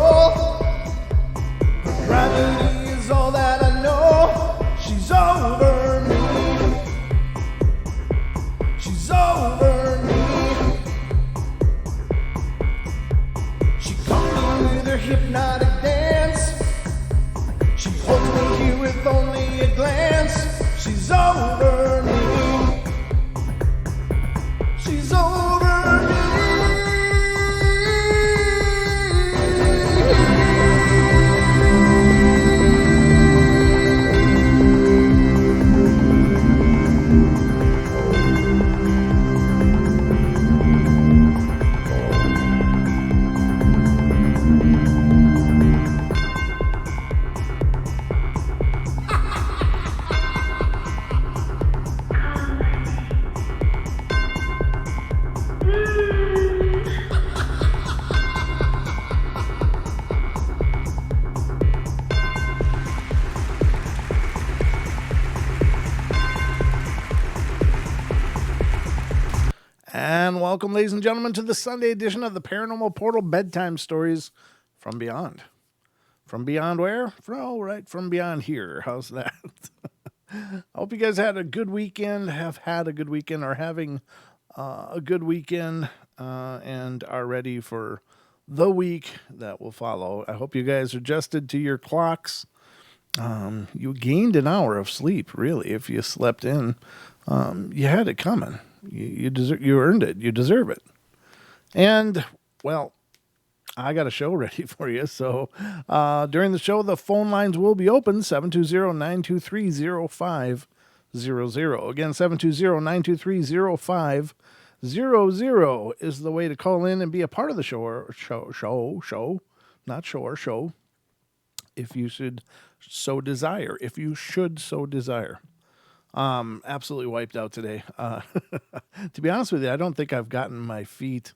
control. Gravity is all that I know. She's over me. She's over me. She comes with her hypnotic dance. She holds me here with only a glance. She's over me. She's over me. And welcome, ladies and gentlemen, to the Sunday edition of the Paranormal Portal Bedtime Stories from Beyond. From beyond where? From beyond here. How's that? I hope you guys had a good weekend, have had a good weekend, are having a good weekend, and are ready for the week that will follow. I hope you guys adjusted to your clocks. You gained an hour of sleep, really, if you slept in. You had it coming. You earned it. You deserve it. And, well, I got a show ready for you. So during the show, the phone lines will be open, 720-923-0500. Again, 720-923-0500 is the way to call in and be a part of the show, if you should so desire. Absolutely wiped out today. To be honest with you, I don't think I've gotten my feet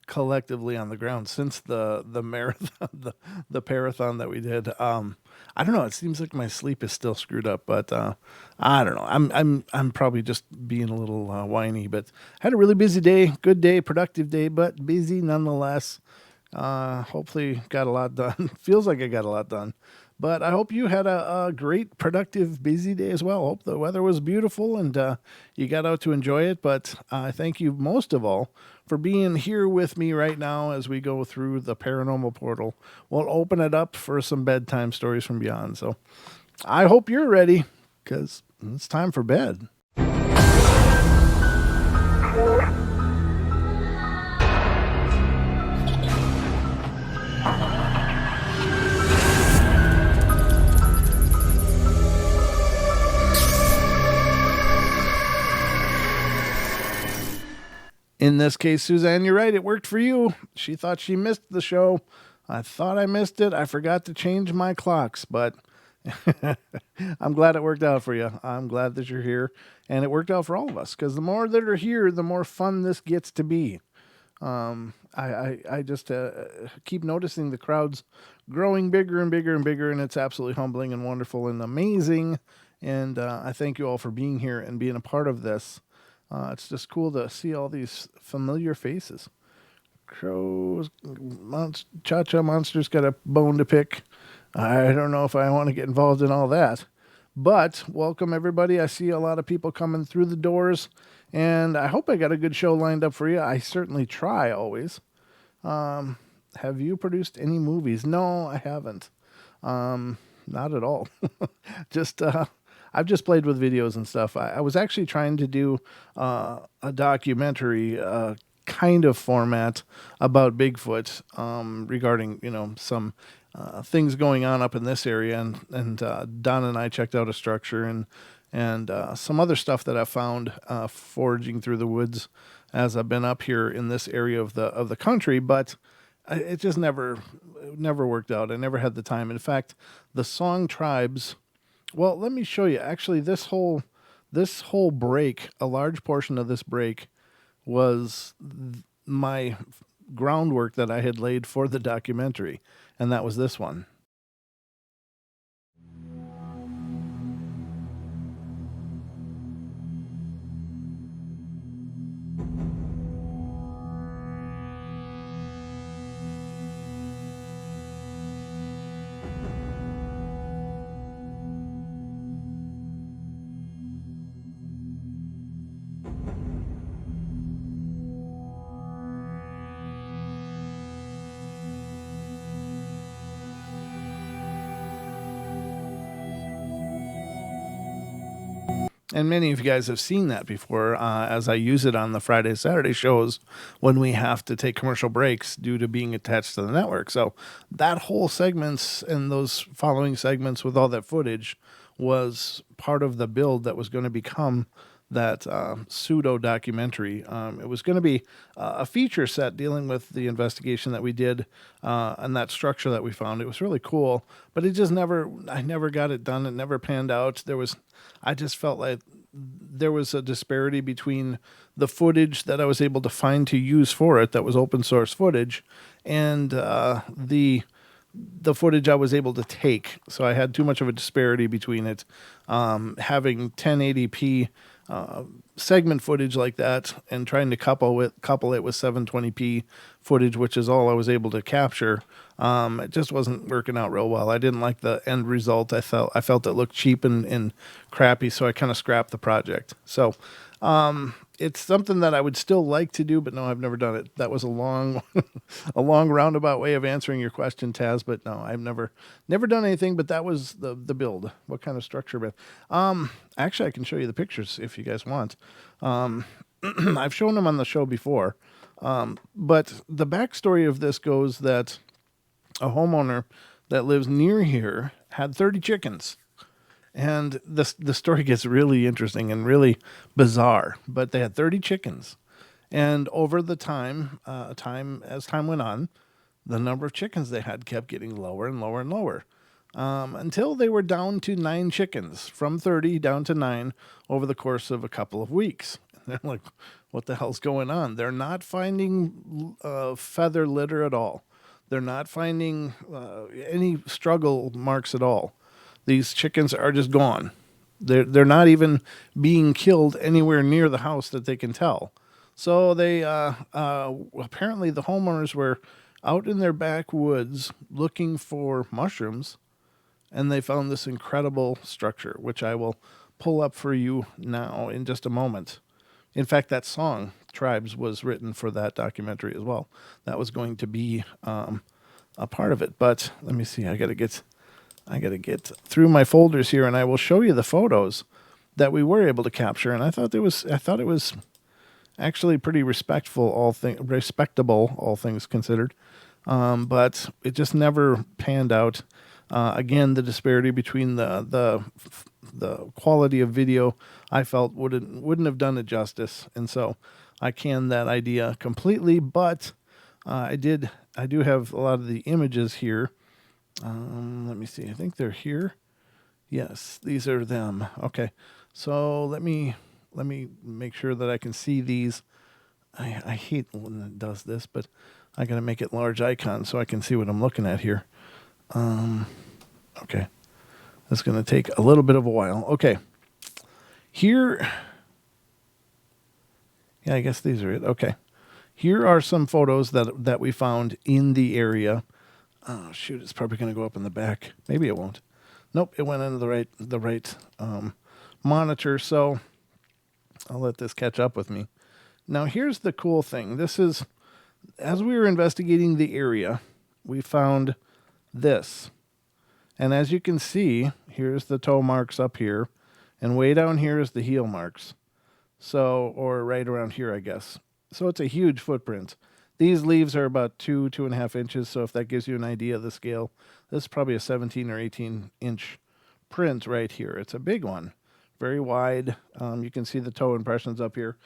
collectively on the ground since the marathon, the parathon that we did. I don't know. It seems like my sleep is still screwed up, but I don't know. I'm probably just being a little whiny, but had a really busy day, good day, productive day, but busy nonetheless. Hopefully got a lot done. Feels like I got a lot done. But I hope you had a great, productive, busy day as well. Hope the weather was beautiful and you got out to enjoy it. But I thank you most of all for being here with me right now as we go through the Paranormal Portal. We'll open it up for some bedtime stories from beyond. So I hope you're ready because it's time for bed. In this case, Suzanne, you're right. It worked for you. She thought she missed the show. I thought I missed it. I forgot to change my clocks, but I'm glad it worked out for you. I'm glad that you're here, and it worked out for all of us because the more that are here, the more fun this gets to be. I just keep noticing the crowds growing bigger and bigger and bigger, and it's absolutely humbling and wonderful and amazing. And I thank you all for being here and being a part of this. It's just cool to see all these familiar faces. Crows, Cha-Cha Monster's got a bone to pick. I don't know if I want to get involved in all that. But welcome, everybody. I see a lot of people coming through the doors, and I hope I got a good show lined up for you. I certainly try always. Have you produced any movies? No, I haven't. Not at all. I've just played with videos and stuff. I was actually trying to do a documentary kind of format about Bigfoot regarding, some things going on up in this area. And Don and I checked out a structure and some other stuff that I found foraging through the woods as I've been up here in this area of the country. But it just never worked out. I never had the time. In fact, the song Tribes... Well, let me show you. Actually, this whole break, a large portion of this break was my groundwork that I had laid for the documentary, and that was this one. And many of you guys have seen that before, as I use it on the Friday, Saturday shows when we have to take commercial breaks due to being attached to the network. So that whole segments and those following segments with all that footage was part of the build that was going to become that pseudo documentary. It was going to be a feature set dealing with the investigation that we did and that structure that we found. It was really cool, but it just I never got it done. It never panned out. I just felt like there was a disparity between the footage that I was able to find to use for it, that was open source footage, and the footage I was able to take. So I had too much of a disparity between it. Having 1080p segment footage like that and trying to couple it with 720p footage, which is all I was able to capture, it just wasn't working out real well. I didn't like the end result. I felt it looked cheap and crappy, so I kind of scrapped the project. So it's something that I would still like to do, but no, I've never done it. That was a long, a long roundabout way of answering your question, Taz. But no, I've never done anything. But that was the build. What kind of structure? But actually, I can show you the pictures if you guys want. I've shown them on the show before. But the backstory of this goes that a homeowner that lives near here had 30 chickens. And the story gets really interesting and really bizarre. But they had 30 chickens. And over the as time went on, the number of chickens they had kept getting lower and lower and lower. Until they were down to 9 chickens, from 30 down to 9 over the course of a couple of weeks. And they're like, what the hell's going on? They're not finding feather litter at all. They're not finding any struggle marks at all. These chickens are just gone. They're not even being killed anywhere near the house that they can tell. So they apparently the homeowners were out in their backwoods looking for mushrooms, and they found this incredible structure, which I will pull up for you now in just a moment. In fact, that song "Tribes" was written for that documentary as well. That was going to be a part of it. But let me see. I got to get through my folders here, and I will show you the photos that we were able to capture. And I thought it was actually pretty respectable, all things considered. But it just never panned out. Again, the disparity between the quality of video, I felt wouldn't have done it justice, and so I canned that idea completely. But I do have a lot of the images here. Let me see. I think they're here. Yes, these are them. Okay. So let me make sure that I can see these. I hate when it does this, but I got to make it large icon so I can see what I'm looking at here. Okay. That's going to take a little bit of a while. Okay. Here. Yeah, I guess these are it. Okay. Here are some photos that we found in the area. Oh, shoot, it's probably going to go up in the back. Maybe it won't. Nope, it went into the right monitor, so I'll let this catch up with me. Now, here's the cool thing. This is, as we were investigating the area, we found this. And as you can see, here's the toe marks up here, and way down here is the heel marks. So, or right around here, I guess. So it's a huge footprint. These leaves are about 2.5 inches, so if that gives you an idea of the scale, this is probably a 17 or 18 inch print right here. It's a big one, very wide. You can see the toe impressions up here.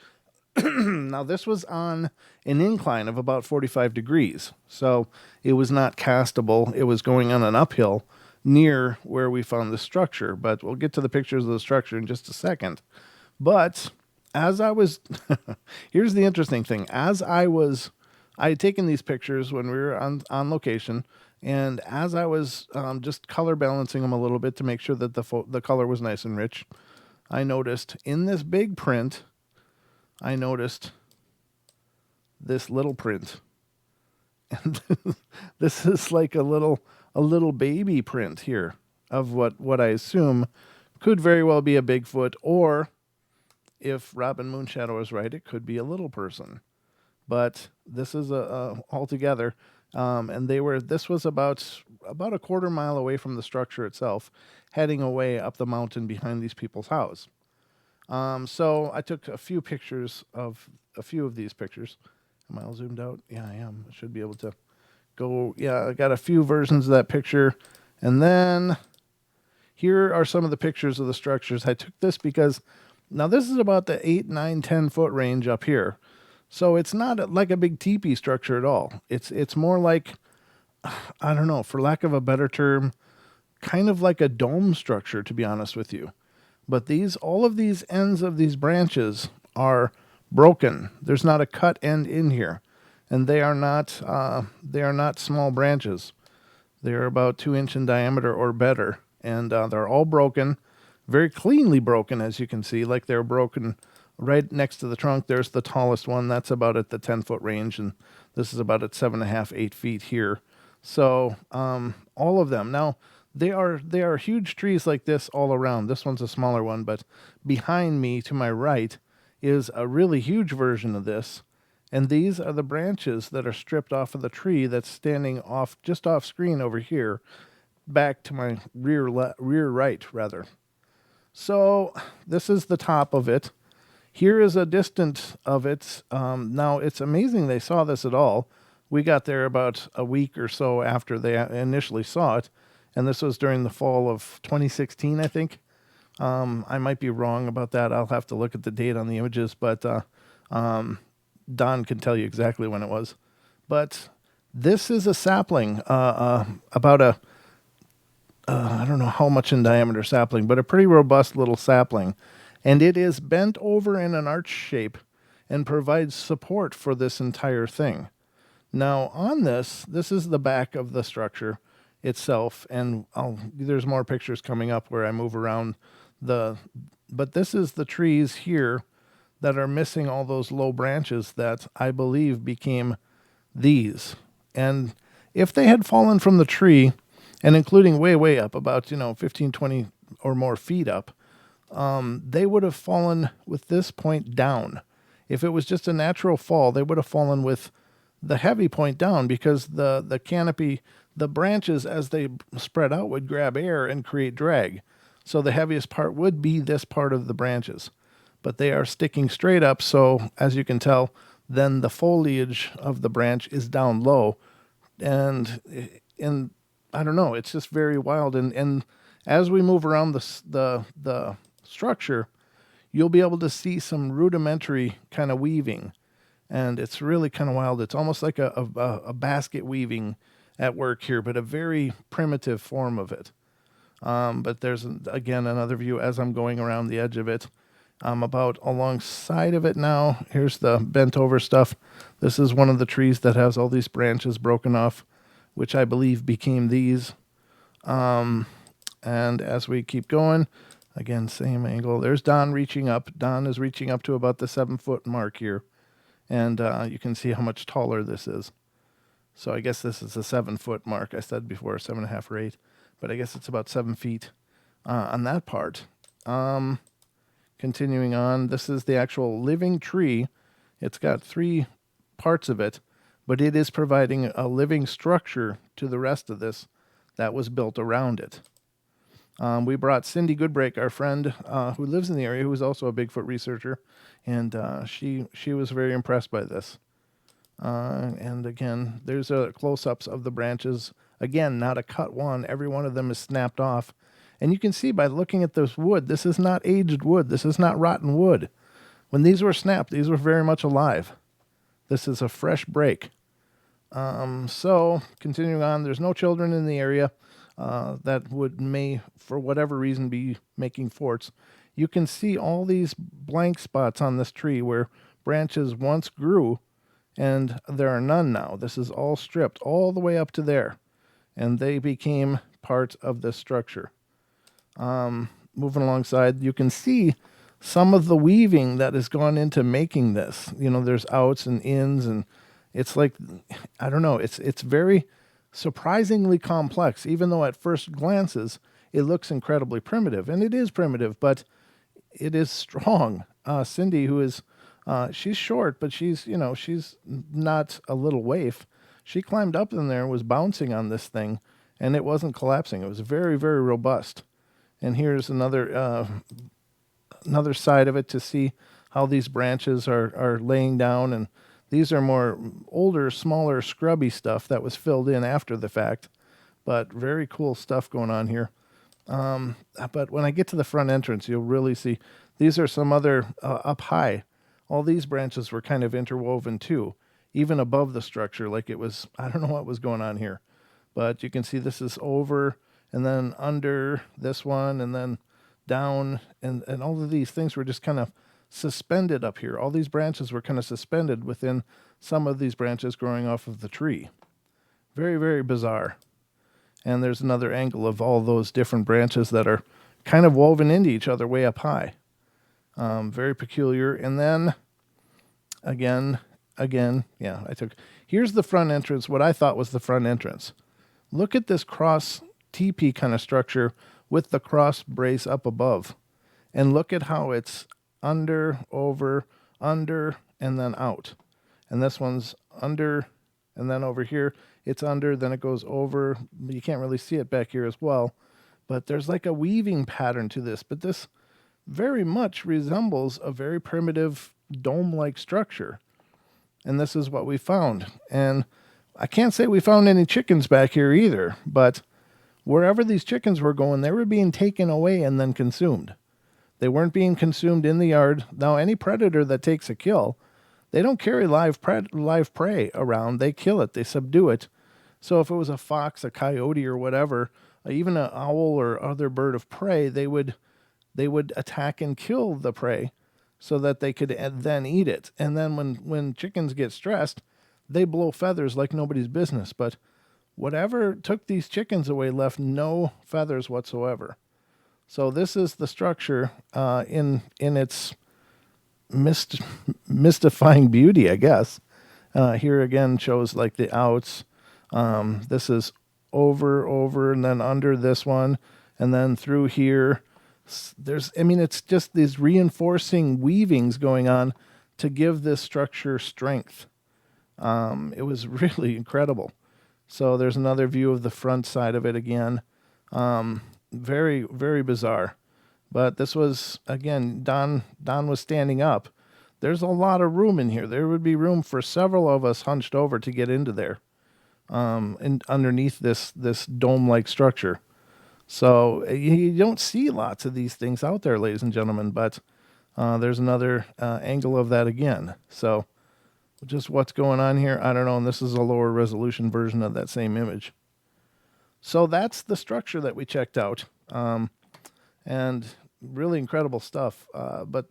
Now, this was on an incline of about 45 degrees, so it was not castable. It was going on an uphill near where we found the structure, but we'll get to the pictures of the structure in just a second. But as I was, here's the interesting thing. I had taken these pictures when we were on location, and as I was just color balancing them a little bit to make sure that the color was nice and rich, I noticed in this big print, I noticed this little print. And this is like a little baby print here of what I assume could very well be a Bigfoot, or if Robin Moonshadow is right, it could be a little person. But this is altogether, and this was about a quarter mile away from the structure itself, heading away up the mountain behind these people's house. So I took a few pictures of a few of these pictures. Am I all zoomed out? Yeah, I am. I should be able to go. Yeah, I got a few versions of that picture. And then here are some of the pictures of the structures. I took this because now this is about the 8, 9, 10 foot range up here. So it's not like a big teepee structure at all. It's more like, I don't know, for lack of a better term, kind of like a dome structure, to be honest with you. But all of these ends of these branches are broken. There's not a cut end in here, and they are not small branches. They are about 2 inch in diameter or better, and they're all broken, very cleanly broken, as you can see. Like they're broken right next to the trunk. There's the tallest one. That's about at the 10 foot range, and this is about at 7.5, 8 feet here. So all of them now. They are huge trees like this all around. This one's a smaller one, but behind me to my right is a really huge version of this. And these are the branches that are stripped off of the tree that's standing just off screen over here, back to my rear right rather. So this is the top of it. Here is a distant of it. Now it's amazing they saw this at all. We got there about a week or so after they initially saw it. And this was during the fall of 2016, I think. I might be wrong about that. I'll have to look at the date on the images, but Don can tell you exactly when it was. But this is a sapling, about I don't know how much in diameter sapling, but a pretty robust little sapling. And it is bent over in an arch shape and provides support for this entire thing. Now on this is the back of the structure itself, and there's more pictures coming up where I move around but this is the trees here that are missing all those low branches that I believe became these. And if they had fallen from the tree, and including way up about 15, 20 or more feet up, they would have fallen with this point down. If it was just a natural fall, they would have fallen with the heavy point down, because the canopy, the branches as they spread out would grab air and create drag. So the heaviest part would be this part of the branches. But they are sticking straight up, so as you can tell, then the foliage of the branch is down low. And I don't know, it's just very wild. And as we move around the structure, you'll be able to see some rudimentary kind of weaving. And it's really kind of wild. It's almost like a basket weaving at work here, but a very primitive form of it. But there's, again, another view as I'm going around the edge of it. I'm about alongside of it now. Here's the bent over stuff. This is one of the trees that has all these branches broken off, which I believe became these. And as we keep going, again, same angle. There's Don reaching up. Don is reaching up to about the 7-foot mark here. And you can see how much taller this is. So I guess this is a 7-foot mark. I said before 7.5 or 8, but I guess it's about 7 feet on that part. Continuing on, this is the actual living tree. It's got 3 parts of it, but it is providing a living structure to the rest of this that was built around it. We brought Cindy Goodbrake, our friend who lives in the area, who is also a Bigfoot researcher, and she was very impressed by this. And again, there's close-ups of the branches. Again, not a cut one. Every one of them is snapped off. And you can see by looking at this wood, this is not aged wood. This is not rotten wood. When these were snapped, these were very much alive. This is a fresh break. So, continuing on, there's no children in the area that may, for whatever reason, be making forts. You can see all these blank spots on this tree where branches once grew, and there are none now. This is all stripped all the way up to there, and they became part of this structure. Moving alongside, you can see some of the weaving that has gone into making this. There's outs and ins, and it's like, I don't know, it's very surprisingly complex, even though at first glances it looks incredibly primitive. And it is primitive, but it is strong. Cindy, who is, she's short, but she's not a little waif. She climbed up in there and was bouncing on this thing, and it wasn't collapsing. It was very, very robust. And here's another another side of it to see how these branches are laying down. And these are more older, smaller, scrubby stuff that was filled in after the fact. But very cool stuff going on here. But when I get to the front entrance, you'll really see these are some other up high. All these branches were kind of interwoven too, even above the structure. Like it was, I don't know what was going on here. But you can see this is over and then under this one and then down. And all of these things were just kind of suspended up here. All these branches were kind of suspended within some of these branches growing off of the tree. Very, very bizarre. And there's another angle of all those different branches that are kind of woven into each other way up high. Very peculiar. And then again, yeah, here's the front entrance, what I thought was the front entrance. Look at this cross teepee kind of structure with the cross brace up above. And look at how it's under, over, under, and then out. And this one's under, and then over here, it's under, then it goes over. You can't really see it back here as well. But there's like a weaving pattern to this. But this very much resembles a very primitive dome-like structure. And this is what we found. And I can't say we found any chickens back here either, but wherever these chickens were going, they were being taken away and then consumed. They weren't being consumed in the yard. Now, any predator that takes a kill, they don't carry live prey around. They kill it. They subdue it. So if it was a fox, a coyote, or whatever, even an owl or other bird of prey, they would attack and kill the prey so that they could then eat it. And then when chickens get stressed, they blow feathers like nobody's business. But whatever took these chickens away left no feathers whatsoever. So this is the structure in its mystifying beauty, I guess. Here again shows like the outs. This is over, and then under this one, and then through here. It's just these reinforcing weavings going on to give this structure strength. It was really incredible. So there's another view of the front side of it again. Very, very bizarre. But this was, again, Don was standing up. There's a lot of room in here. There would be room for several of us hunched over to get into there, and underneath this dome-like structure. So you don't see lots of these things out there, ladies and gentlemen, but there's another angle of that again. So just what's going on here, I don't know, and this is a lower resolution version of that same image. So that's the structure that we checked out, and really incredible stuff. But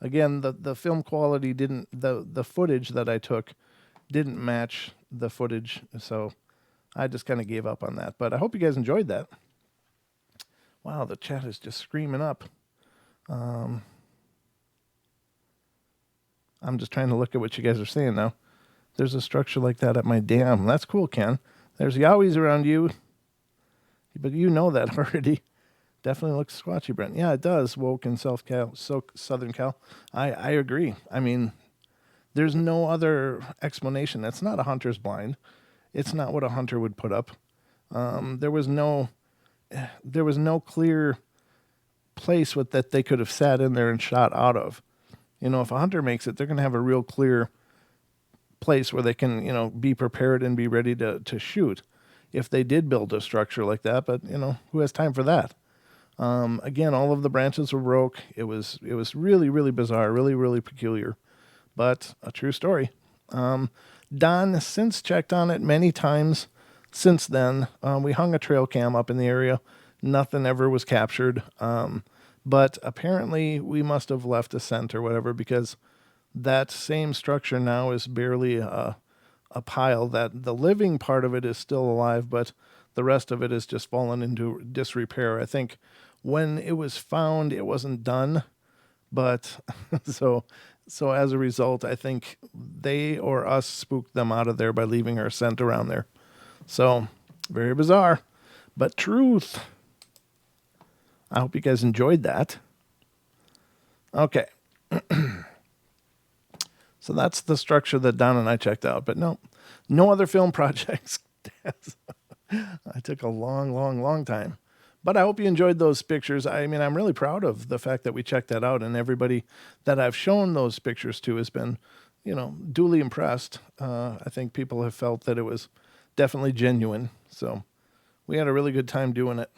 again, the film quality the footage that I took didn't match the footage, so I just kind of gave up on that. But I hope you guys enjoyed that. Wow, the chat is just screaming up. I'm just trying to look at what you guys are saying now. There's a structure like that at my dam. That's cool, Ken. There's yowies around you. But you know that already. Definitely looks squatchy, Brent. Yeah, it does. Woke in Southern Cal. I agree. I mean, there's no other explanation. That's not a hunter's blind. It's not what a hunter would put up. There was no clear place that they could have sat in there and shot out of. You know, if a hunter makes it, they're going to have a real clear place where they can, be prepared and be ready to shoot if they did build a structure like that. But, who has time for that? Again, all of the branches were broke. It was really, really bizarre, really, really peculiar, but a true story. Don has since checked on it many times since then. We hung a trail cam up in the area. Nothing ever was captured. But apparently we must have left a scent or whatever, because that same structure now is barely a pile. That the living part of it is still alive, but the rest of it is just fallen into disrepair. I think when it was found, it wasn't done, but so as a result, I think they or us spooked them out of there by leaving our scent around there. So very bizarre, but truth. I hope you guys enjoyed that. Okay. So that's the structure that Don and I checked out, but no other film projects. I took a long, long, long time. But I hope you enjoyed those pictures. I mean, I'm really proud of the fact that we checked that out, and everybody that I've shown those pictures to has been, duly impressed. I think people have felt that it was definitely genuine. So we had a really good time doing it.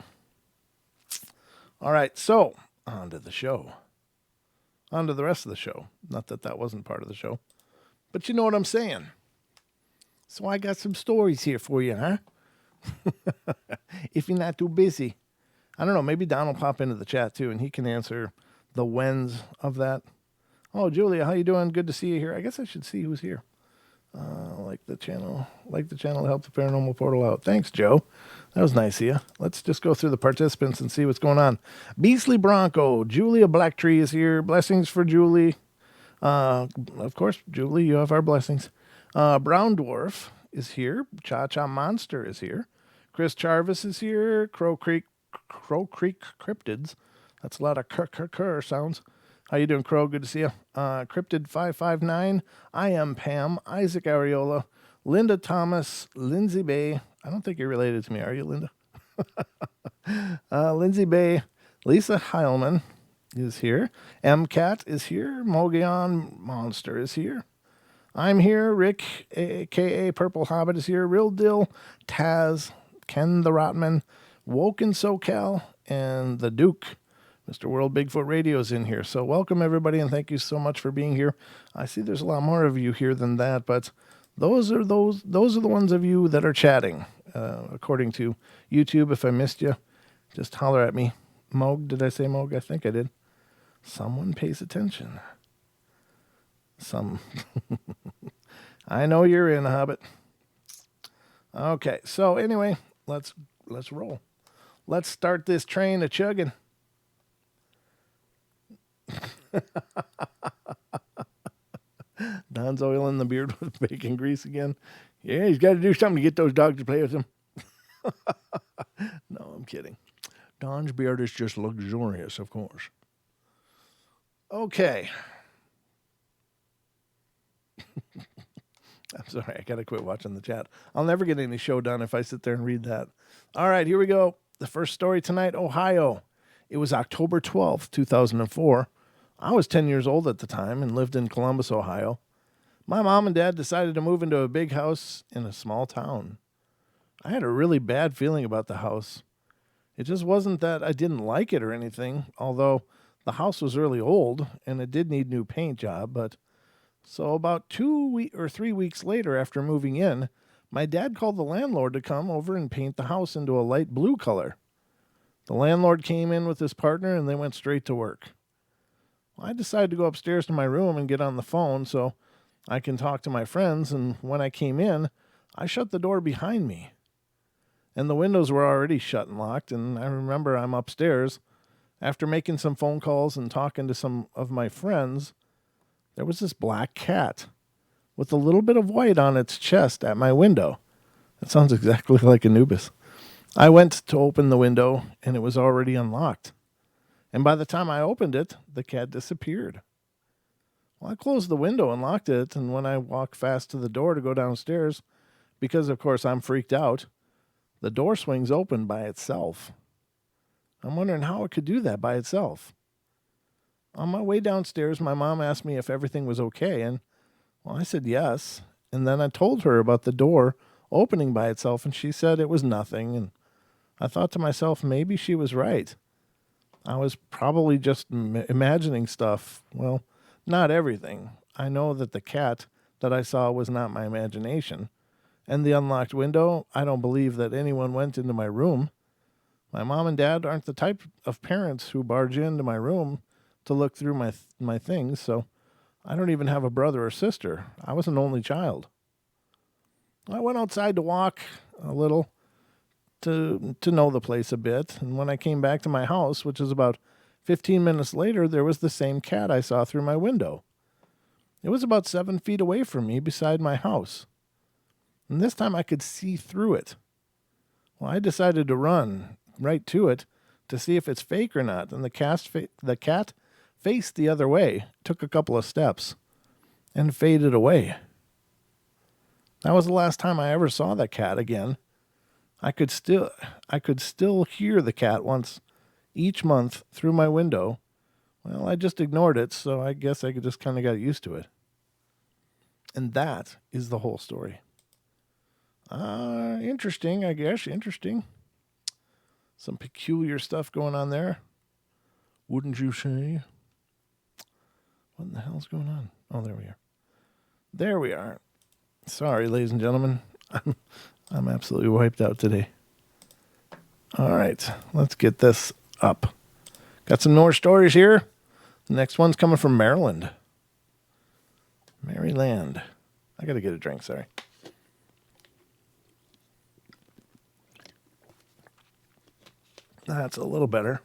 All right, so on to the show. On to the rest of the show. Not that that wasn't part of the show, but you know what I'm saying. So I got some stories here for you, huh? If you're not too busy. I don't know, maybe Don will pop into the chat too, and he can answer the whens of that. Oh, Julia, how you doing? Good to see you here. I guess I should see who's here. Like the channel to help the Paranormal Portal out. Thanks, Joe. That was nice of you. Let's just go through the participants and see what's going on. Beastly Bronco, Julia Blacktree is here. Blessings for Julie. Of course, Julie, you have our blessings. Brown Dwarf is here. Cha-Cha Monster is here. Chris Jarvis is here. Crow Creek Cryptids. That's a lot of cur sounds. How you doing, Crow? Good to see you. Cryptid 559. I am Pam. Isaac Areola. Linda Thomas. Lindsay Bay. I don't think you're related to me, are you, Linda? Lindsay Bay. Lisa Heilman is here. MCat is here. Mogion Monster is here. I'm here. Rick, a.k.a. Purple Hobbit, is here. Real Dill. Taz. Ken the Rotman. Woken SoCal. And the Duke. Mr. World Bigfoot Radio is in here. So welcome, everybody, and thank you so much for being here. I see there's a lot more of you here than that, but those are the ones of you that are chatting. According to YouTube, if I missed you, just holler at me. Moog, did I say Moog? I think I did. Someone pays attention. I know you're in, Hobbit. Okay, so anyway, let's roll. Let's start this train a-chugging. Don's oiling the beard with bacon grease again. Yeah, he's got to do something to get those dogs to play with him. No, I'm kidding. Don's beard is just luxurious, of course. Okay. I'm sorry, I got to quit watching the chat. I'll never get any show done if I sit there and read that. All right, here we go. The first story tonight, Ohio. It was October 12th, 2004. I was 10 years old at the time and lived in Columbus, Ohio. My mom and dad decided to move into a big house in a small town. I had a really bad feeling about the house. It just wasn't that I didn't like it or anything, although the house was really old and it did need new paint job. But so about 2 or 3 weeks later after moving in, my dad called the landlord to come over and paint the house into a light blue color. The landlord came in with his partner and they went straight to work. I decided to go upstairs to my room and get on the phone so I can talk to my friends, and when I came in, I shut the door behind me. And the windows were already shut and locked, and I remember I'm upstairs. After making some phone calls and talking to some of my friends, there was this black cat with a little bit of white on its chest at my window. That sounds exactly like Anubis. I went to open the window, and it was already unlocked. And by the time I opened it, the cat disappeared. Well, I closed the window and locked it, and when I walked fast to the door to go downstairs, because of course I'm freaked out, the door swings open by itself. I'm wondering how it could do that by itself. On my way downstairs, my mom asked me if everything was okay, and well, I said yes. And then I told her about the door opening by itself, and she said it was nothing, and I thought to myself, maybe she was right. I was probably just imagining stuff. Well, not everything. I know that the cat that I saw was not my imagination. And the unlocked window, I don't believe that anyone went into my room. My mom and dad aren't the type of parents who barge into my room to look through my things, so I don't even have a brother or sister. I was an only child. I went outside to walk a little to know the place a bit, and when I came back to my house, which is about 15 minutes later, there was the same cat I saw through my window. It was about 7 feet away from me beside my house, and this time I could see through it. Well, I decided to run right to it to see if it's fake or not, and the cat faced the other way, took a couple of steps, and faded away. That was the last time I ever saw that cat again. I could still hear the cat once each month through my window. Well, I just ignored it, so I guess I just kind of got used to it. And that is the whole story. Interesting, I guess. Interesting. Some peculiar stuff going on there. Wouldn't you say? What in the hell's going on? Oh, there we are. There we are. Sorry, ladies and gentlemen. I'm absolutely wiped out today. All right, let's get this up. Got some more stories here. The next one's coming from Maryland. Maryland. I got to get a drink, sorry. That's a little better.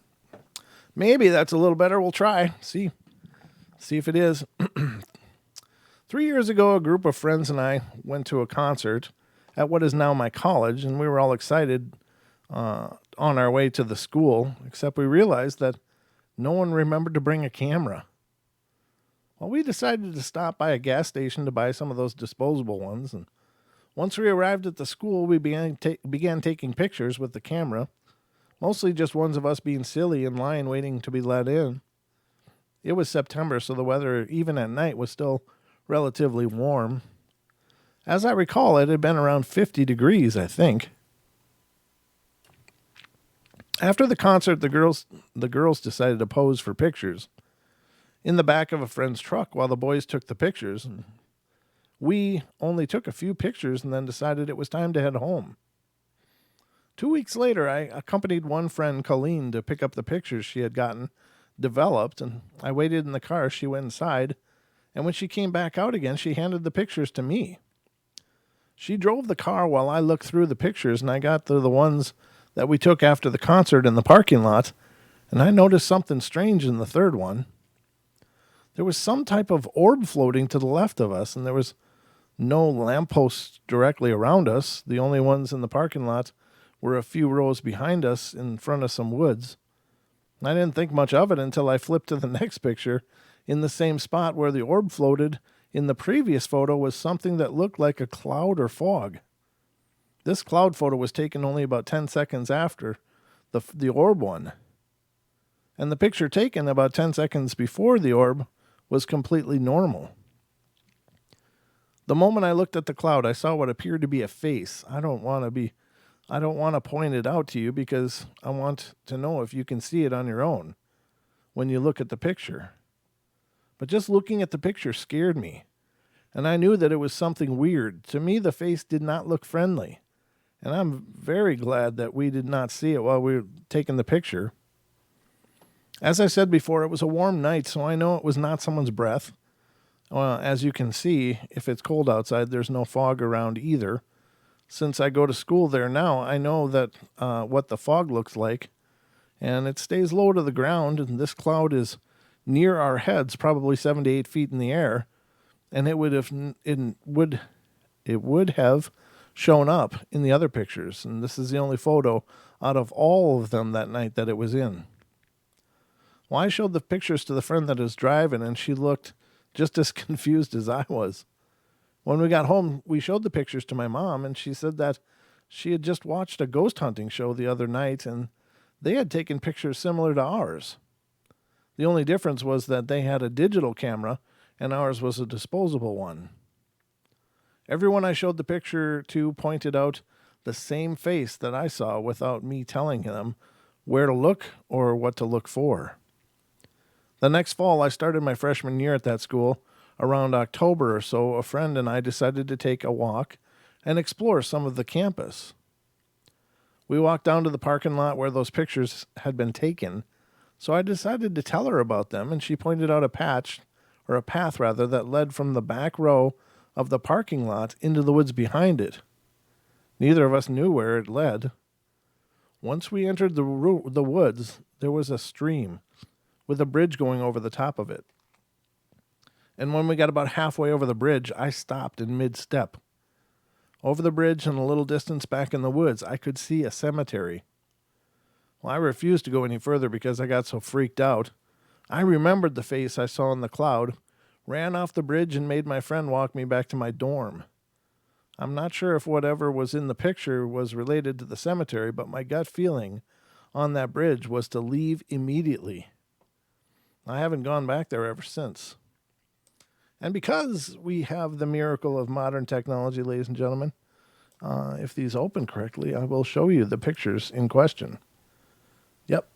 Maybe that's a little better. We'll try. See if it is. 3 years ago, a group of friends and I went to a concert at what is now my college, and we were all excited on our way to the school, except we realized that no one remembered to bring a camera. Well, we decided to stop by a gas station to buy some of those disposable ones, and once we arrived at the school, we began taking pictures with the camera, mostly just ones of us being silly in line waiting to be let in. It was September, so the weather, even at night, was still relatively warm. As I recall, it had been around 50 degrees, I think. After the concert, the girls decided to pose for pictures in the back of a friend's truck while the boys took the pictures. And we only took a few pictures and then decided it was time to head home. 2 weeks later, I accompanied one friend, Colleen, to pick up the pictures she had gotten developed, and I waited in the car. She went inside, and when she came back out again, she handed the pictures to me. She drove the car while I looked through the pictures, and I got to the ones that we took after the concert in the parking lot, and I noticed something strange in the third one. There was some type of orb floating to the left of us, and there was no lampposts directly around us. The only ones in the parking lot were a few rows behind us in front of some woods. I didn't think much of it until I flipped to the next picture. In the same spot where the orb floated in the previous photo was something that looked like a cloud or fog. This cloud photo was taken only about 10 seconds after the orb one. And the picture taken about 10 seconds before the orb was completely normal. The moment I looked at the cloud, I saw what appeared to be a face. I don't want to point it out to you because I want to know if you can see it on your own when you look at the picture. But just looking at the picture scared me, and I knew that it was something weird. To me, the face did not look friendly, and I'm very glad that we did not see it while we were taking the picture. As I said before, it was a warm night, so I know it was not someone's breath. As you can see, if it's cold outside, there's no fog around either. Since I go to school there now, I know that what the fog looks like, and it stays low to the ground, and this cloud is near our heads, probably 7 to 8 feet in the air, and it would have shown up in the other pictures, and this is the only photo out of all of them that night that it was in. Well, I showed the pictures to the friend that was driving, and she looked just as confused as I was. When we got home, we showed the pictures to my mom, and she said that she had just watched a ghost hunting show the other night, and they had taken pictures similar to ours. The only difference was that they had a digital camera, and ours was a disposable one. Everyone I showed the picture to pointed out the same face that I saw without me telling them where to look or what to look for. The next fall, I started my freshman year at that school. Around October or so, a friend and I decided to take a walk and explore some of the campus. We walked down to the parking lot where those pictures had been taken, so I decided to tell her about them, and she pointed out a path that led from the back row of the parking lot into the woods behind it. Neither of us knew where it led. Once we entered the woods, there was a stream with a bridge going over the top of it. And when we got about halfway over the bridge, I stopped in mid-step. Over the bridge and a little distance back in the woods, I could see a cemetery. Well, I refused to go any further because I got so freaked out. I remembered the face I saw in the cloud, ran off the bridge, and made my friend walk me back to my dorm. I'm not sure if whatever was in the picture was related to the cemetery, but my gut feeling on that bridge was to leave immediately. I haven't gone back there ever since. And because we have the miracle of modern technology, ladies and gentlemen, if these open correctly, I will show you the pictures in question. Yep,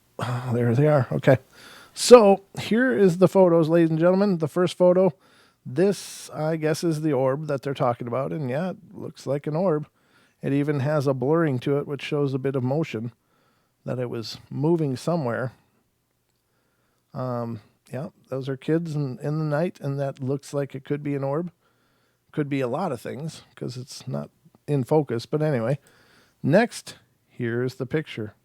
there they are. Okay. So here is the photos, ladies and gentlemen. The first photo, this, I guess, is the orb that they're talking about. And yeah, it looks like an orb. It even has a blurring to it, which shows a bit of motion, that it was moving somewhere. Yeah, those are kids in the night, and that looks like it could be an orb. Could be a lot of things, because it's not in focus. But anyway, next, here's the picture.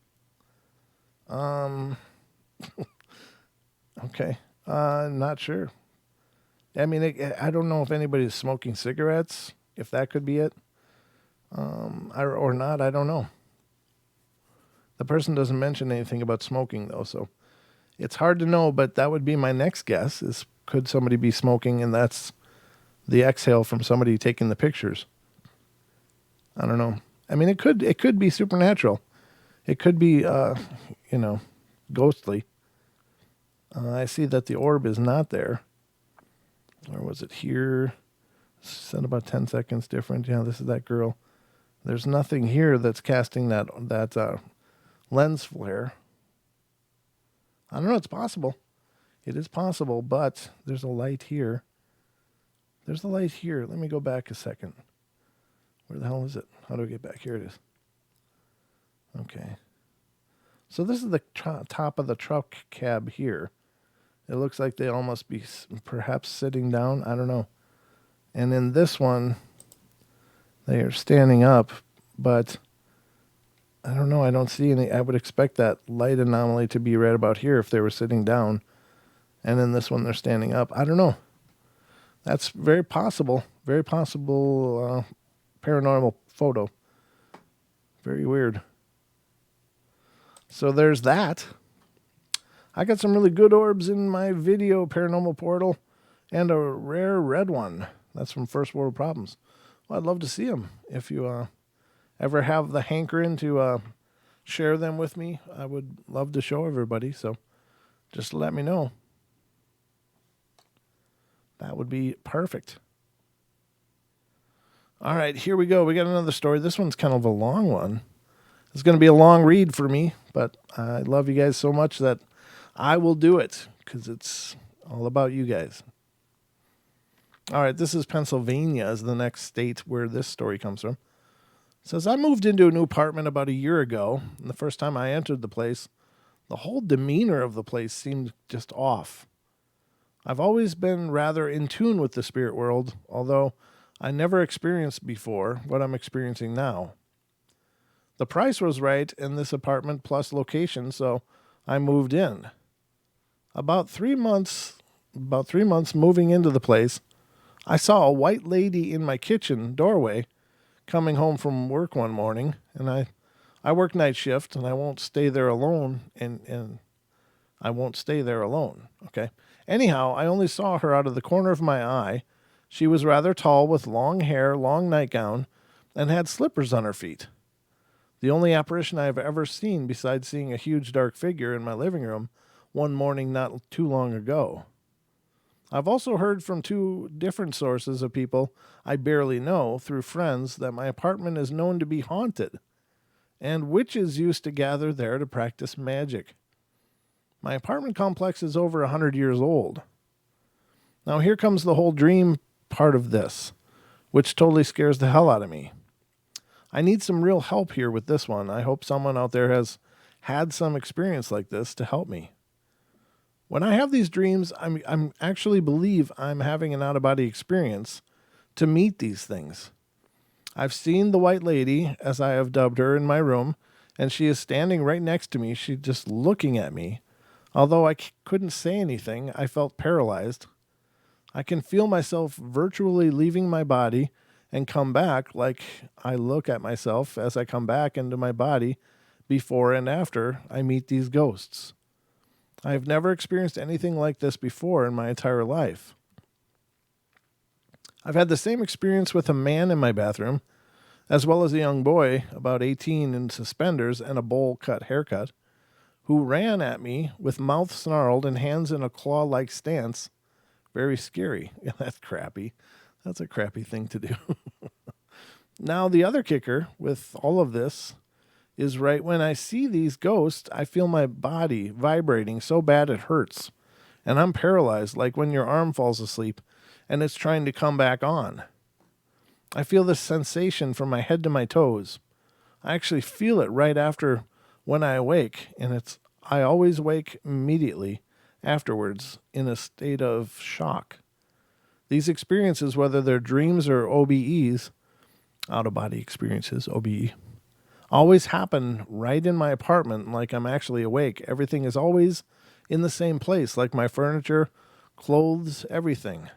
Okay, not sure. I mean, I don't know if anybody's smoking cigarettes, if that could be it, or not. I don't know. The person doesn't mention anything about smoking, though, so it's hard to know, but that would be my next guess, is could somebody be smoking, and that's the exhale from somebody taking the pictures. I don't know. I mean, it could be supernatural. It could be, ghostly. I see that the orb is not there. Or was it here? Said about 10 seconds different. Yeah, this is that girl. There's nothing here that's casting that lens flare. I don't know. It's possible. It is possible, but there's a light here. There's a light here. Let me go back a second. Where the hell is it? How do I get back? Here it is. Okay. So this is the top of the truck cab here. It looks like they almost be perhaps sitting down. I don't know. And in this one, they are standing up, but I don't know. I don't see any. I would expect that light anomaly to be right about here if they were sitting down. And in this one, they're standing up. I don't know. That's very possible. Very possible paranormal photo. Very weird. So there's that. I got some really good orbs in my video, Paranormal Portal, and a rare red one. That's from First World Problems. Well, I'd love to see them. If you ever have the hankering to share them with me, I would love to show everybody. So just let me know. That would be perfect. All right, here we go. We got another story. This one's kind of a long one. It's going to be a long read for me, but I love you guys so much that I will do it because it's all about you guys. All right, this is Pennsylvania is the next state where this story comes from. It says, I moved into a new apartment about a year ago, and the first time I entered the place, the whole demeanor of the place seemed just off. I've always been rather in tune with the spirit world, although I never experienced before what I'm experiencing now. The price was right in this apartment plus location, so I moved in. About 3 months moving into the place, I saw a white lady in my kitchen doorway coming home from work one morning, and I work night shift, and I won't stay there alone, and I won't stay there alone, okay? Anyhow, I only saw her out of the corner of my eye. She was rather tall with long hair, long nightgown, and had slippers on her feet. The only apparition I have ever seen besides seeing a huge dark figure in my living room one morning not too long ago. I've also heard from 2 different sources of people I barely know through friends that my apartment is known to be haunted, and witches used to gather there to practice magic. My apartment complex is over 100 years old. Now here comes the whole dream part of this, which totally scares the hell out of me. I need some real help here with this one. I hope someone out there has had some experience like this to help me. When I have these dreams, I'm actually believe I'm having an out-of-body experience to meet these things. I've seen the white lady, as I have dubbed her, in my room, and she is standing right next to me. She's just looking at me. Although I couldn't say anything, I felt paralyzed. I can feel myself virtually leaving my body and come back, like I look at myself as I come back into my body before and after I meet these ghosts. I have never experienced anything like this before in my entire life. I've had the same experience with a man in my bathroom, as well as a young boy, about 18, in suspenders and a bowl-cut haircut, who ran at me with mouth snarled and hands in a claw-like stance. Very scary. Yeah, that's crappy. That's a crappy thing to do. Now, the other kicker with all of this is right when I see these ghosts, I feel my body vibrating so bad it hurts. And I'm paralyzed, like when your arm falls asleep and it's trying to come back on. I feel this sensation from my head to my toes. I actually feel it right after when I awake, and I always wake immediately afterwards in a state of shock. These experiences, whether they're dreams or OBEs, out-of-body experiences, OBE, always happen right in my apartment like I'm actually awake. Everything is always in the same place, like my furniture, clothes, everything.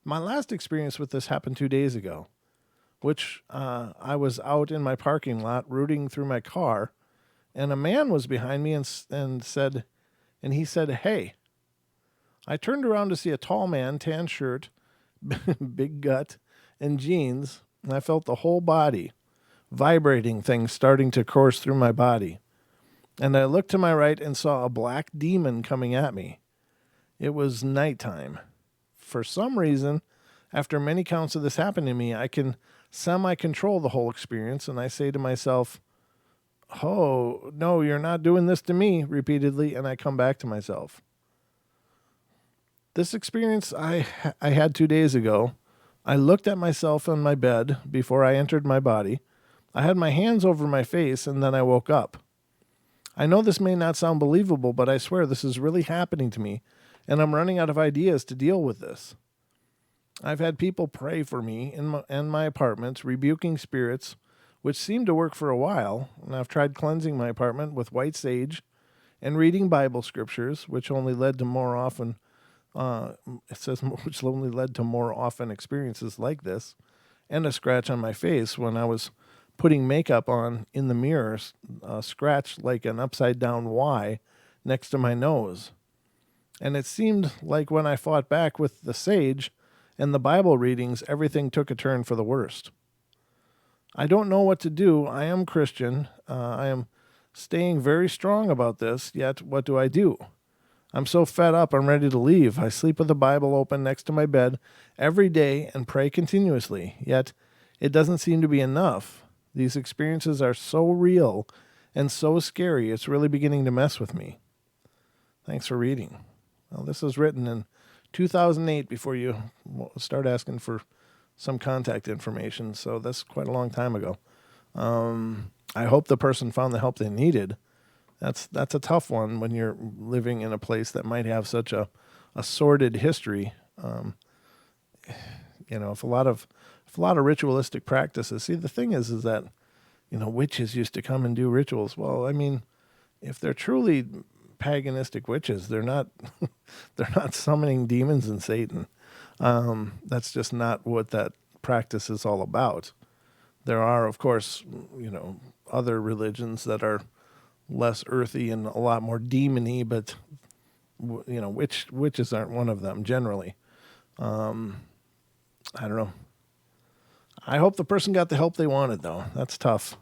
My last experience with this happened 2 days ago, which I was out in my parking lot rooting through my car, and a man was behind me and he said, "Hey." I turned around to see a tall man, tan shirt, big gut, and jeans, and I felt the whole body, vibrating things starting to course through my body. And I looked to my right and saw a black demon coming at me. It was nighttime. For some reason, after many counts of this happening to me, I can semi-control the whole experience, and I say to myself, "Oh, no, you're not doing this to me," repeatedly, and I come back to myself. This experience I had 2 days ago. I looked at myself on my bed before I entered my body. I had my hands over my face, and then I woke up. I know this may not sound believable, but I swear this is really happening to me, and I'm running out of ideas to deal with this. I've had people pray for me in my apartment, rebuking spirits, which seemed to work for a while, and I've tried cleansing my apartment with white sage and reading Bible scriptures, which only led to more often which only led to more often experiences like this, and a scratch on my face when I was putting makeup on in the mirror, a scratch like an upside-down Y next to my nose. And it seemed like when I fought back with the sage and the Bible readings, everything took a turn for the worst. I don't know what to do. I am Christian. I am staying very strong about this, yet what do I do? I'm so fed up, I'm ready to leave. I sleep with the Bible open next to my bed every day and pray continuously, yet it doesn't seem to be enough. These experiences are so real and so scary, it's really beginning to mess with me. Thanks for reading. Well, this was written in 2008 before you start asking for some contact information, so that's quite a long time ago. I hope the person found the help they needed. That's a tough one when you're living in a place that might have such a sordid history. If a lot of ritualistic practices. See, the thing is that, witches used to come and do rituals. Well, I mean, if they're truly paganistic witches, they're not they're not summoning demons and Satan. That's just not what that practice is all about. There are, of course, other religions that are less earthy and a lot more demony, but witches aren't one of them generally. I don't know. I hope the person got the help they wanted, though. That's tough.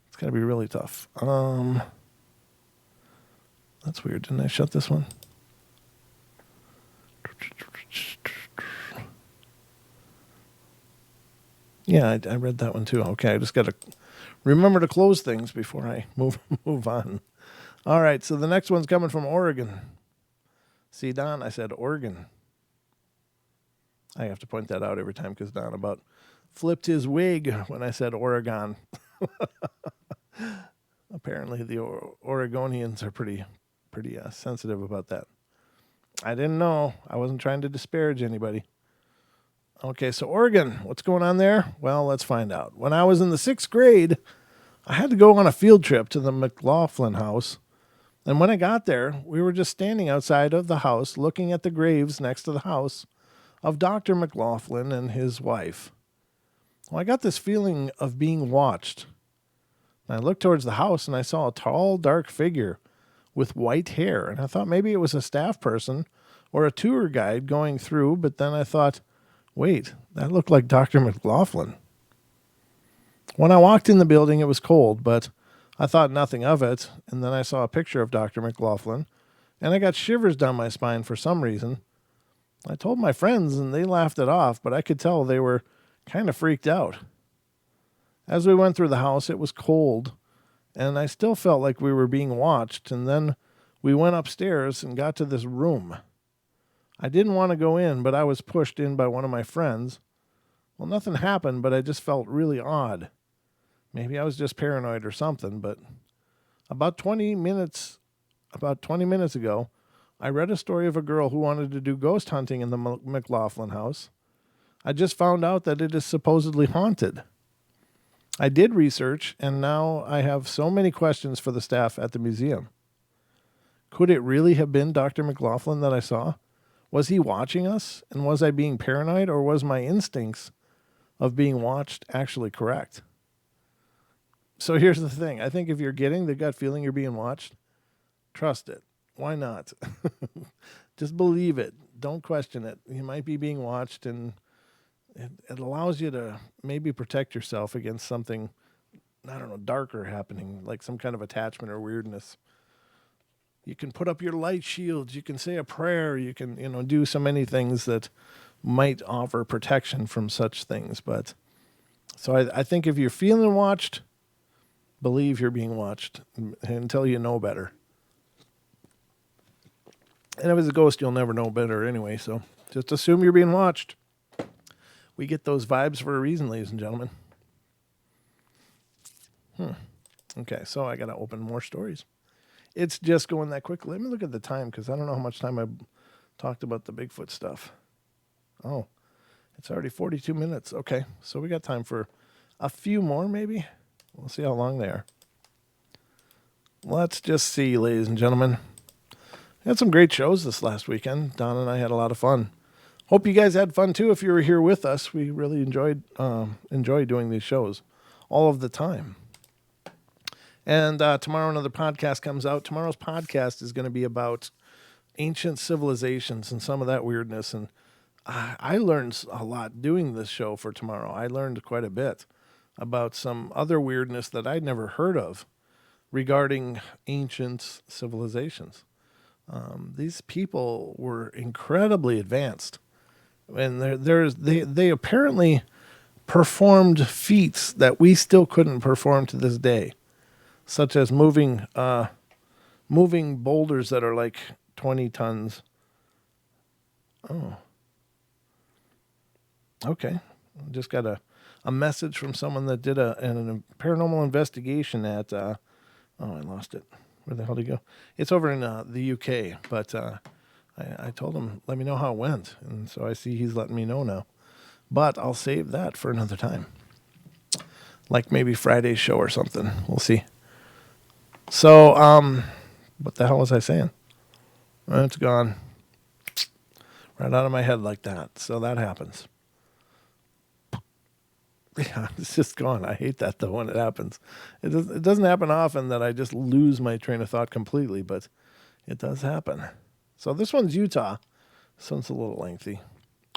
It's got to be really tough. That's weird. Didn't I shut this one? Yeah, I read that one too. Okay, I just got to remember to close things before I move on. All right, so the next one's coming from Oregon. See, Don, I said Oregon. I have to point that out every time because Don about flipped his wig when I said Oregon. Apparently, the Oregonians are pretty sensitive about that. I didn't know. I wasn't trying to disparage anybody. Okay, so Oregon, what's going on there? Well, let's find out. When I was in the 6th grade, I had to go on a field trip to the McLaughlin house. And when I got there, we were just standing outside of the house looking at the graves next to the house of Dr. McLaughlin and his wife. Well, I got this feeling of being watched. I looked towards the house and I saw a tall, dark figure with white hair. And I thought maybe it was a staff person or a tour guide going through. But then I thought, wait, that looked like Dr. McLaughlin. When I walked in the building, it was cold, but I thought nothing of it, and then I saw a picture of Dr. McLaughlin, and I got shivers down my spine for some reason. I told my friends, and they laughed it off, but I could tell they were kind of freaked out. As we went through the house, it was cold, and I still felt like we were being watched, and then we went upstairs and got to this room. I didn't want to go in, but I was pushed in by one of my friends. Well, nothing happened, but I just felt really odd. Maybe I was just paranoid or something, but about 20 minutes ago, I read a story of a girl who wanted to do ghost hunting in the McLaughlin house. I just found out that it is supposedly haunted. I did research, and now I have so many questions for the staff at the museum. Could it really have been Dr. McLaughlin that I saw? Was he watching us, and was I being paranoid, or was my instincts of being watched actually correct? So here's the thing. I think if you're getting the gut feeling you're being watched, trust it. Why not? Just believe it. Don't question it. You might be being watched, and it allows you to maybe protect yourself against something, darker happening, like some kind of attachment or weirdness. You can put up your light shields. You can say a prayer. You can, do so many things that might offer protection from such things. But so I think if you're feeling watched, believe you're being watched until you know better. And if it's a ghost, you'll never know better anyway. So just assume you're being watched. We get those vibes for a reason, ladies and gentlemen. Okay, so I got to open more stories. It's just going that quickly. Let me look at the time because I don't know how much time I talked about the Bigfoot stuff. Oh, it's already 42 minutes. Okay, so we got time for a few more maybe. We'll see how long they are. Let's just see, ladies and gentlemen. We had some great shows this last weekend. Don and I had a lot of fun. Hope you guys had fun too if you were here with us. We really enjoy doing these shows all of the time. And tomorrow another podcast comes out. Tomorrow's podcast is going to be about ancient civilizations and some of that weirdness. And I learned a lot doing this show for tomorrow. I learned quite a bit about some other weirdness that I'd never heard of regarding ancient civilizations. These people were incredibly advanced. And they apparently performed feats that we still couldn't perform to this day, such as moving boulders that are like 20 tons. Oh, okay. Just got a message from someone that did a paranormal investigation at. I lost it. Where the hell did it go? It's over in the UK, but. I told him, let me know how it went. And so I see he's letting me know now. But I'll save that for another time. Like maybe Friday's show or something. We'll see. So, what the hell was I saying? It's gone. Right out of my head like that. So that happens. Yeah, it's just gone. I hate that though when it happens. It doesn't happen often that I just lose my train of thought completely, but it does happen. So this one's Utah. This one's a little lengthy.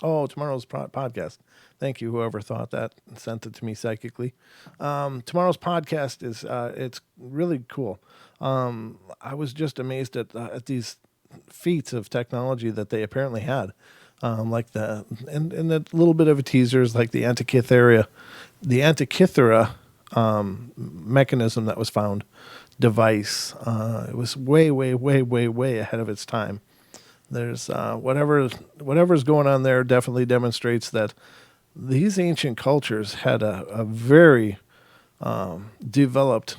Oh, tomorrow's podcast. Thank you, whoever thought that and sent it to me psychically. Tomorrow's podcast is it's really cool. I was just amazed at these feats of technology that they apparently had, like the and a little bit of a teaser is like the Antikythera mechanism that was found device. It was way ahead of its time. There's whatever's going on there definitely demonstrates that these ancient cultures had a very developed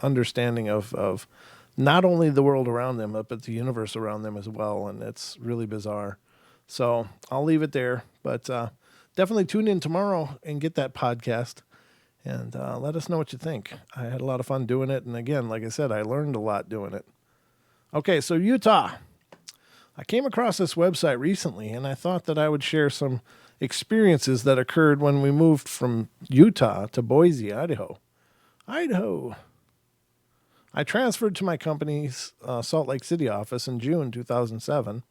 understanding of not only the world around them, but the universe around them as well. And it's really bizarre. So I'll leave it there. But definitely tune in tomorrow and get that podcast. And let us know what you think. I had a lot of fun doing it. And again, like I said, I learned a lot doing it. Okay, so Utah. I came across this website recently, and I thought that I would share some experiences that occurred when we moved from Utah to Boise, Idaho. I transferred to my company's Salt Lake City office in June 2007,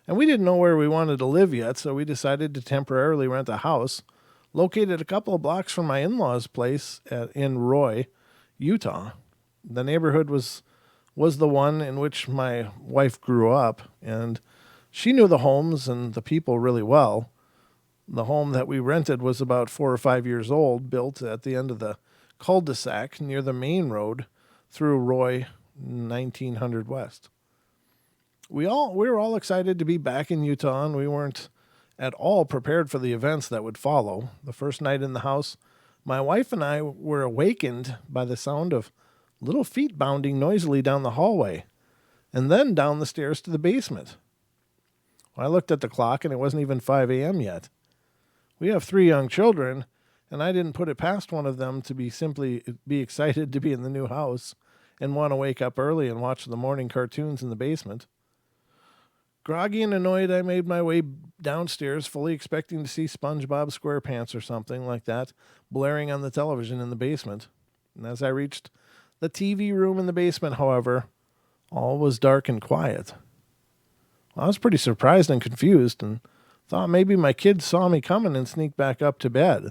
and we didn't know where we wanted to live yet, so we decided to temporarily rent a house located a couple of blocks from my in-laws' place in Roy, Utah. The neighborhood was the one in which my wife grew up, and she knew the homes and the people really well. The home that we rented was about 4 or 5 years old, built at the end of the cul-de-sac near the main road through Roy 1900 West. We were all excited to be back in Utah, and we weren't at all prepared for the events that would follow. The first night in the house, my wife and I were awakened by the sound of little feet bounding noisily down the hallway, and then down the stairs to the basement. I looked at the clock, and it wasn't even 5 a.m. yet. We have 3 young children, and I didn't put it past one of them to simply be excited to be in the new house and want to wake up early and watch the morning cartoons in the basement. Groggy and annoyed, I made my way downstairs, fully expecting to see SpongeBob SquarePants or something like that blaring on the television in the basement. And as I reached the TV room in the basement, however, all was dark and quiet. I was pretty surprised and confused, and thought maybe my kids saw me coming and sneaked back up to bed,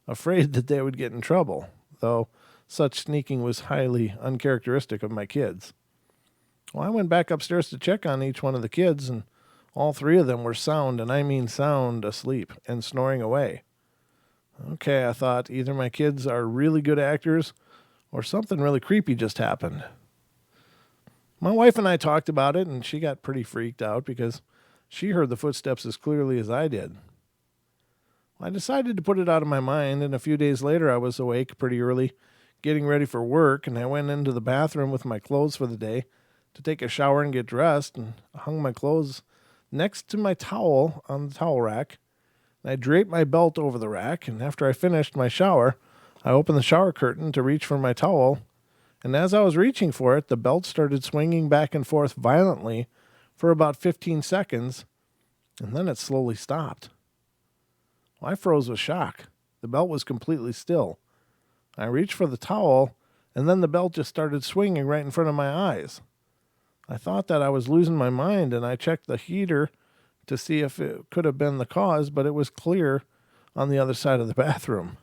afraid that they would get in trouble, though such sneaking was highly uncharacteristic of my kids. Well, I went back upstairs to check on each one of the kids, and all 3 of them were sound, and I mean sound, asleep and snoring away. Okay, I thought, either my kids are really good actors or something really creepy just happened. My wife and I talked about it, and she got pretty freaked out because she heard the footsteps as clearly as I did. I decided to put it out of my mind, and a few days later I was awake pretty early, getting ready for work, and I went into the bathroom with my clothes for the day to take a shower and get dressed, and hung my clothes next to my towel on the towel rack. And I draped my belt over the rack, and after I finished my shower, I opened the shower curtain to reach for my towel, and as I was reaching for it, the belt started swinging back and forth violently for about 15 seconds, and then it slowly stopped. I froze with shock. The belt was completely still. I reached for the towel, and then the belt just started swinging right in front of my eyes. I thought that I was losing my mind, and I checked the heater to see if it could have been the cause, but it was clear on the other side of the bathroom.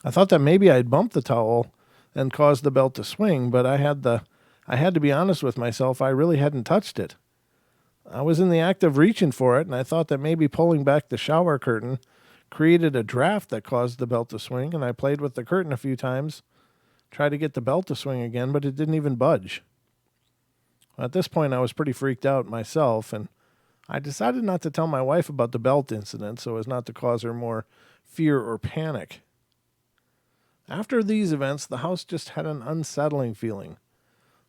I thought that maybe I'd bumped the towel and caused the belt to swing, but I had to be honest with myself. I really hadn't touched it. I was in the act of reaching for it, and I thought that maybe pulling back the shower curtain created a draft that caused the belt to swing, and I played with the curtain a few times, tried to get the belt to swing again, but it didn't even budge. At this point, I was pretty freaked out myself, and I decided not to tell my wife about the belt incident so as not to cause her more fear or panic. After these events, the house just had an unsettling feeling.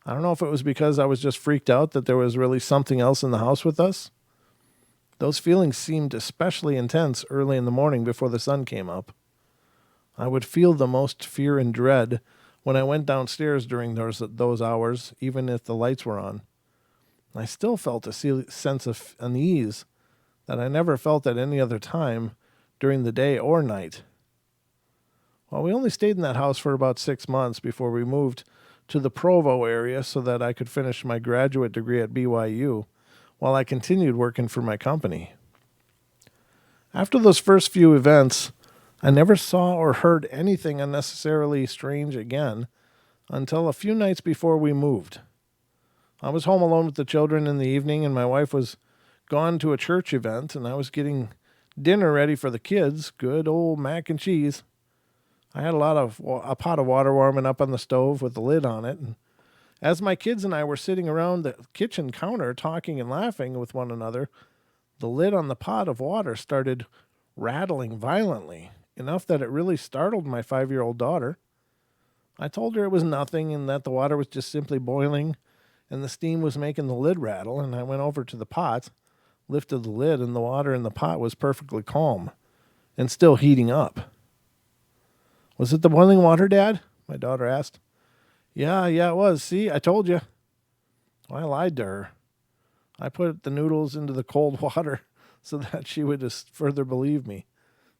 I don't know if it was because I was just freaked out that there was really something else in the house with us. Those feelings seemed especially intense early in the morning before the sun came up. I would feel the most fear and dread when I went downstairs during those hours, even if the lights were on. I still felt a sense of unease that I never felt at any other time during the day or night. Well, we only stayed in that house for about 6 months before we moved to the Provo area so that I could finish my graduate degree at BYU while I continued working for my company. After those first few events, I never saw or heard anything unnecessarily strange again until a few nights before we moved. I was home alone with the children in the evening, and my wife was gone to a church event, and I was getting dinner ready for the kids, good old mac and cheese. I had a pot of water warming up on the stove with the lid on it, and as my kids and I were sitting around the kitchen counter talking and laughing with one another, the lid on the pot of water started rattling violently, enough that it really startled my 5-year-old daughter. I told her it was nothing and that the water was just simply boiling and the steam was making the lid rattle, and I went over to the pot, lifted the lid, and the water in the pot was perfectly calm and still heating up. "Was it the boiling water, Dad?" my daughter asked. Yeah, it was. See, I told you. Well, I lied to her. I put the noodles into the cold water so that she would just further believe me.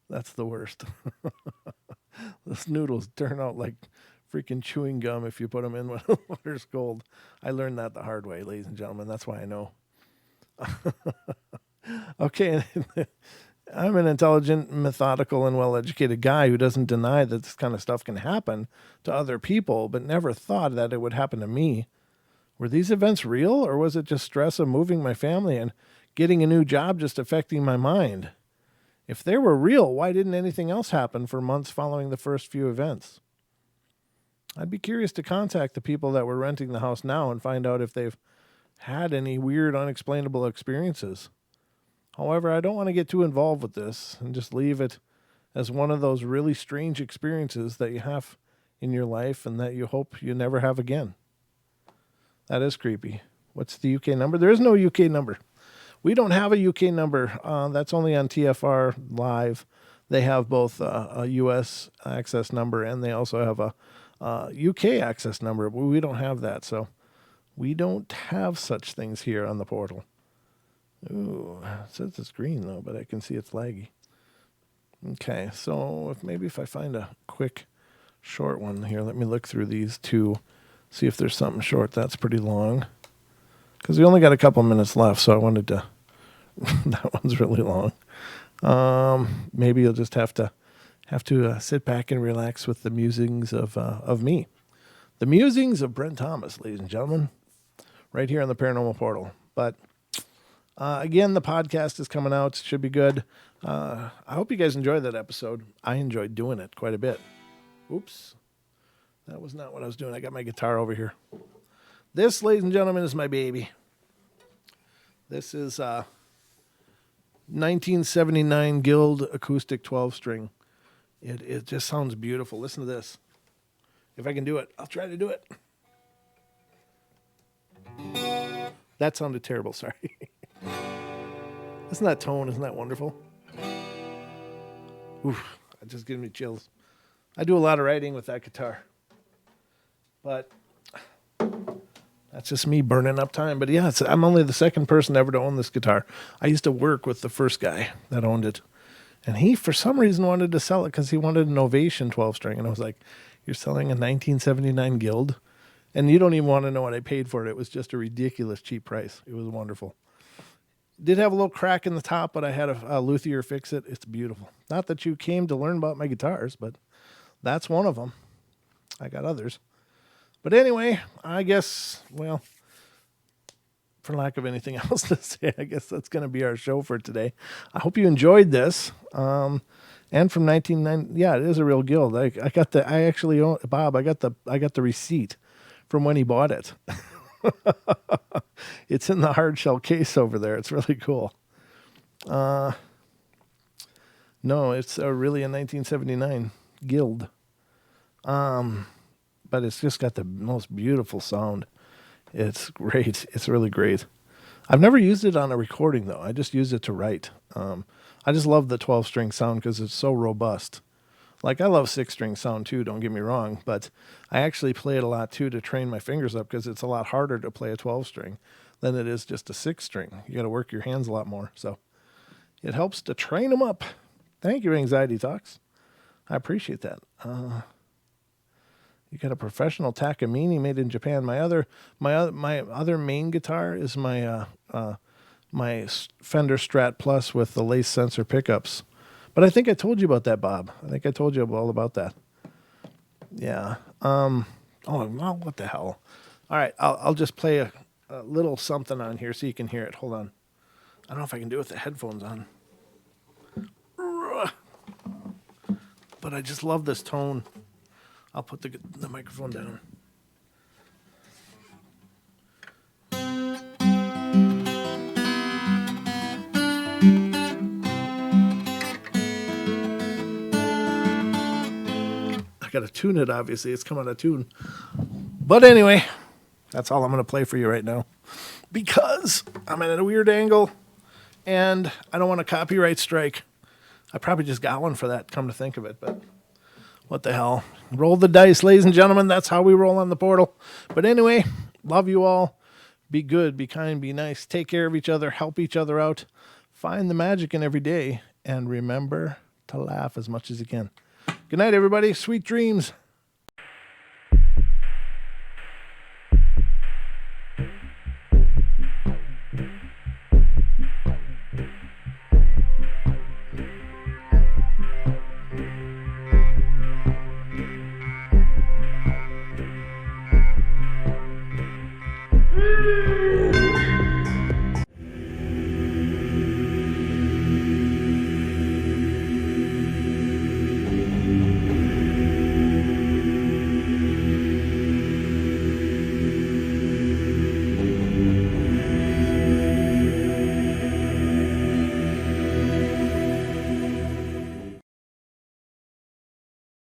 That's the worst. Those noodles turn out like freaking chewing gum if you put them in when the water's cold. I learned that the hard way, ladies and gentlemen. That's why I know. Okay, I'm an intelligent, methodical, and well-educated guy who doesn't deny that this kind of stuff can happen to other people, but never thought that it would happen to me. Were these events real, or was it just stress of moving my family and getting a new job just affecting my mind? If they were real, why didn't anything else happen for months following the first few events? I'd be curious to contact the people that were renting the house now and find out if they've had any weird, unexplainable experiences. However, I don't want to get too involved with this and just leave it as one of those really strange experiences that you have in your life and that you hope you never have again. That is creepy. What's the UK number? There is no UK number. We don't have a UK number. That's only on TFR Live. They have both a US access number and they also have a UK access number, but we don't have that. So we don't have such things here on the portal. Ooh, it says it's green though, but I can see it's laggy. Okay, so if I find a quick short one here, let me look through these two, see if there's something short. That's pretty long. Because we only got a couple minutes left, so I wanted to... that one's really long. Maybe you'll just have to sit back and relax with the musings of me. The musings of Brent Thomas, ladies and gentlemen, right here on the Paranormal Portal. But again, the podcast is coming out. It should be good. I hope you guys enjoyed that episode. I enjoyed doing it quite a bit. Oops. That was not what I was doing. I got my guitar over here. This, ladies and gentlemen, is my baby. This is 1979 Guild acoustic 12-string. It just sounds beautiful. Listen to this. If I can do it, I'll try to do it. That sounded terrible, sorry. Isn't that tone? Isn't that wonderful? Oof, it just gives me chills. I do a lot of writing with that guitar. But that's just me burning up time. But yeah, I'm only the second person ever to own this guitar. I used to work with the first guy that owned it. And he, for some reason, wanted to sell it because he wanted an Ovation 12-string. And I was like, you're selling a 1979 Guild? And you don't even want to know what I paid for it. It was just a ridiculous cheap price. It was wonderful. Did have a little crack in the top, but I had a luthier fix it. It's beautiful. Not that you came to learn about my guitars, but that's one of them. I got others. But anyway, I guess, well, for lack of anything else to say, I guess that's going to be our show for today. I hope you enjoyed this. And from 1990, yeah, it is a real Guild. I actually own, Bob, I got the receipt from when he bought it. It's in the hard shell case over there. It's really cool. No, it's really a 1979 Guild. But it's just got the most beautiful sound. It's great. It's really great. I've never used it on a recording, though. I just use it to write. I just love the 12-string sound because it's so robust. Like, I love 6-string sound, too, don't get me wrong. But I actually play it a lot, too, to train my fingers up because it's a lot harder to play a 12-string than it is just a 6-string. You got to work your hands a lot more. So it helps to train them up. Thank you, Anxiety Talks. I appreciate that. You got a professional Takamine made in Japan. My other main guitar is my Fender Strat Plus with the lace sensor pickups. But I think I told you about that, Bob. I think I told you all about that. Yeah. Oh, well, what the hell? All right, I'll just play a little something on here so you can hear it. Hold on. I don't know if I can do it with the headphones on. But I just love this tone. I'll put the microphone down. I got to tune it, obviously. It's come out of tune. But anyway, that's all I'm going to play for you right now. Because I'm at a weird angle, and I don't want a copyright strike. I probably just got one for that, come to think of it, but what the hell. Roll the dice, ladies and gentlemen. That's how we roll on the portal. But anyway, love you all. Be good, be kind, be nice. Take care of each other. Help each other out. Find the magic in every day. And remember to laugh as much as you can. Good night, everybody. Sweet dreams.